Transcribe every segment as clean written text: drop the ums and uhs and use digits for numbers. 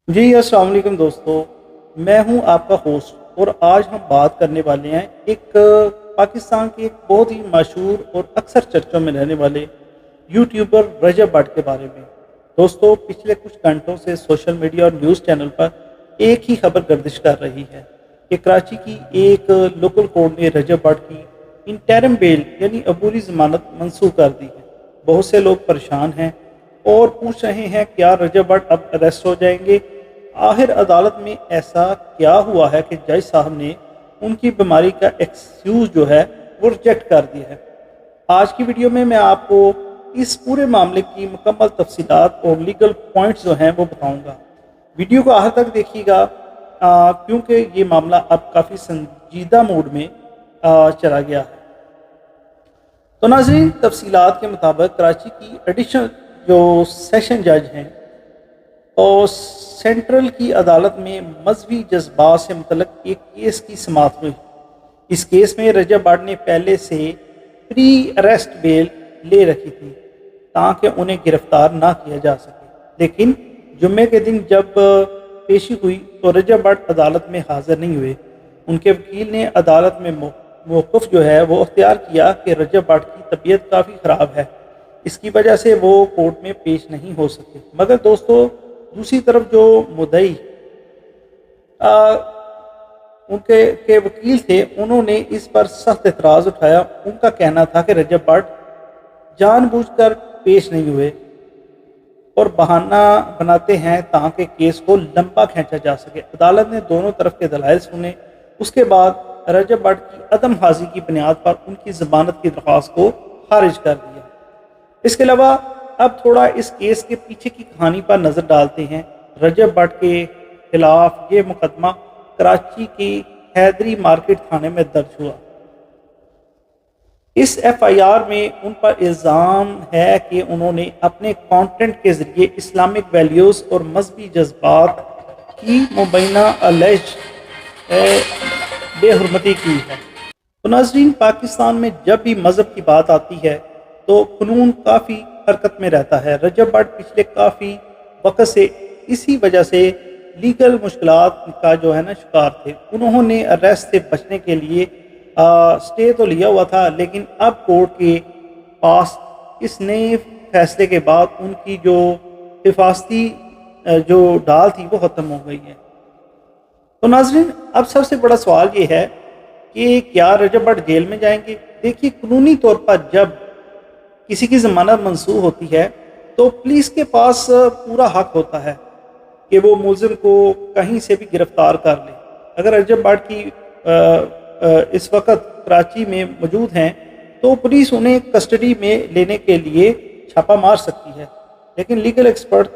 जी अस्सलाम वालेकुम दोस्तों। मैं हूं आपका होस्ट और आज हम बात करने वाले हैं एक पाकिस्तान के एक बहुत ही मशहूर और अक्सर चर्चों में रहने वाले यूट्यूबर रजब भट्ट के बारे में। दोस्तों, पिछले कुछ घंटों से सोशल मीडिया और न्यूज़ चैनल पर एक ही खबर गर्दिश कर रही है कि कराची की एक लोकल कोर्ट ने रजब भट्ट की इंटरिम बेल यानी अबूरी ज़मानत मंसूख कर दी है। बहुत से लोग परेशान हैं और पूछ रहे हैं क्या रजब भट्ट अब अरेस्ट हो जाएंगे। आखिर अदालत में ऐसा क्या हुआ है कि जज साहब ने उनकी बीमारी का एक्सक्यूज जो है वो रिजेक्ट कर दिया है। आज की वीडियो में मैं आपको इस पूरे मामले की मुकम्मल तफसीलात और लीगल पॉइंट्स जो हैं वो बताऊंगा। वीडियो को आखिर तक देखिएगा क्योंकि ये मामला अब काफ़ी संजीदा मूड में चला गया है। तो नाज़रीन, तफसीलात के मुताबिक कराची की एडिशनल जो सेशन जज हैं और सेंट्रल की अदालत में मजहबी जज्बात से मुतल्लिक एक केस की समाअत हुई। इस केस में रजब भट्ट ने पहले से प्री अरेस्ट बेल ले रखी थी ताकि उन्हें गिरफ्तार ना किया जा सके, लेकिन जुम्मे के दिन जब पेशी हुई तो रजब भट्ट अदालत में हाजिर नहीं हुए। उनके वकील ने अदालत में मौक़िफ़ जो है वो अख्तियार किया कि रजब भट्ट की तबीयत काफ़ी ख़राब है, इसकी वजह से वो कोर्ट में पेश नहीं हो सके। मगर दोस्तों, दूसरी तरफ जो मुद्दई उनके वकील थे, उन्होंने इस पर सख्त एतराज़ उठाया। उनका कहना था कि रजब भट्ट जानबूझकर पेश नहीं हुए और बहाना बनाते हैं ताकि केस को लंबा खींचा जा सके। अदालत ने दोनों तरफ के दलाइल सुने। उसके बाद रजब भट्ट की अदम हाजिरी की बुनियाद पर उनकी ज़मानत की दरख्वास्त को खारिज कर दिया। इसके अलावा अब थोड़ा इस केस के पीछे की कहानी पर नज़र डालते हैं। रजब भट्ट के खिलाफ ये मुकदमा कराची की हैदरी मार्केट थाने में दर्ज हुआ। इस FIR में उन पर इल्ज़ाम है कि उन्होंने अपने कंटेंट के ज़रिए इस्लामिक वैल्यूज़ और मजहबी जज्बात की मुबैना अलैज बेहुरमती की है। तो नाज़रीन, पाकिस्तान में जब भी मज़हब की बात आती है तो क़ानून काफ़ी हरकत में रहता है। रजब भट्ट पिछले काफ़ी वक्त से इसी वजह से लीगल मुश्किलात का जो है ना शिकार थे। उन्होंने अरेस्ट से बचने के लिए स्टे तो लिया हुआ था, लेकिन अब कोर्ट के पास इस नए फैसले के बाद उनकी जो हिफाजती जो डाल थी वो ख़त्म हो गई है। तो नाज़रीन, अब सबसे बड़ा सवाल ये है कि क्या रजब भट्ट जेल में जाएंगे। देखिए, कानूनी तौर पर जब किसी की ज़मानत मंसूख होती है तो पुलिस के पास पूरा हक होता है कि वो मुलजिम को कहीं से भी गिरफ्तार कर ले। अगर रजब भट्ट की इस वक्त कराची में मौजूद हैं तो पुलिस उन्हें कस्टडी में लेने के लिए छापा मार सकती है, लेकिन लीगल एक्सपर्ट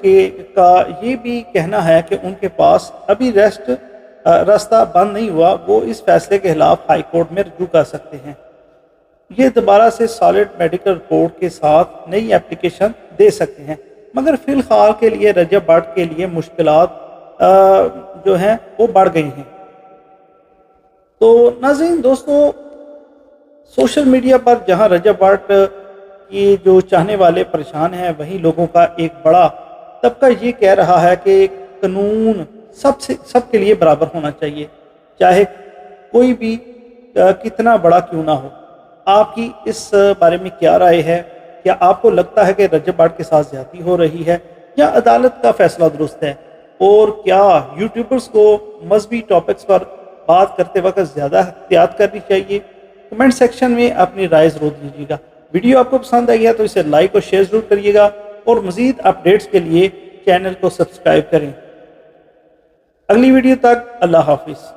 का ये भी कहना है कि उनके पास अभी रास्ता बंद नहीं हुआ। वो इस फैसले के खिलाफ हाई कोर्ट में रजू कर सकते हैं। ये दोबारा से सॉलिड मेडिकल रिपोर्ट के साथ नई एप्लीकेशन दे सकते हैं, मगर फ़िलहाल के लिए रजब भट्ट के लिए मुश्किलात जो हैं वो बढ़ गई हैं। तो नाज़रीन दोस्तों, सोशल मीडिया पर जहां रजब भट्ट की जो चाहने वाले परेशान हैं, वहीं लोगों का एक बड़ा तबका ये कह रहा है कि कानून सबके लिए बराबर होना चाहिए, चाहे कोई भी कितना बड़ा क्यों ना हो। आपकी इस बारे में क्या राय है? क्या आपको लगता है कि रजब भट्ट के साथ ज़्यादती हो रही है या अदालत का फैसला दुरुस्त है? और क्या यूट्यूबर्स को मजहबी टॉपिक्स पर बात करते वक्त ज़्यादा एहतियात करनी चाहिए? कमेंट सेक्शन में अपनी राय ज़रूर दीजिएगा। वीडियो आपको पसंद आई है तो इसे लाइक और शेयर ज़रूर करिएगा और मज़ीद अपडेट्स के लिए चैनल को सब्सक्राइब करें। अगली वीडियो तक अल्लाह हाफिज़।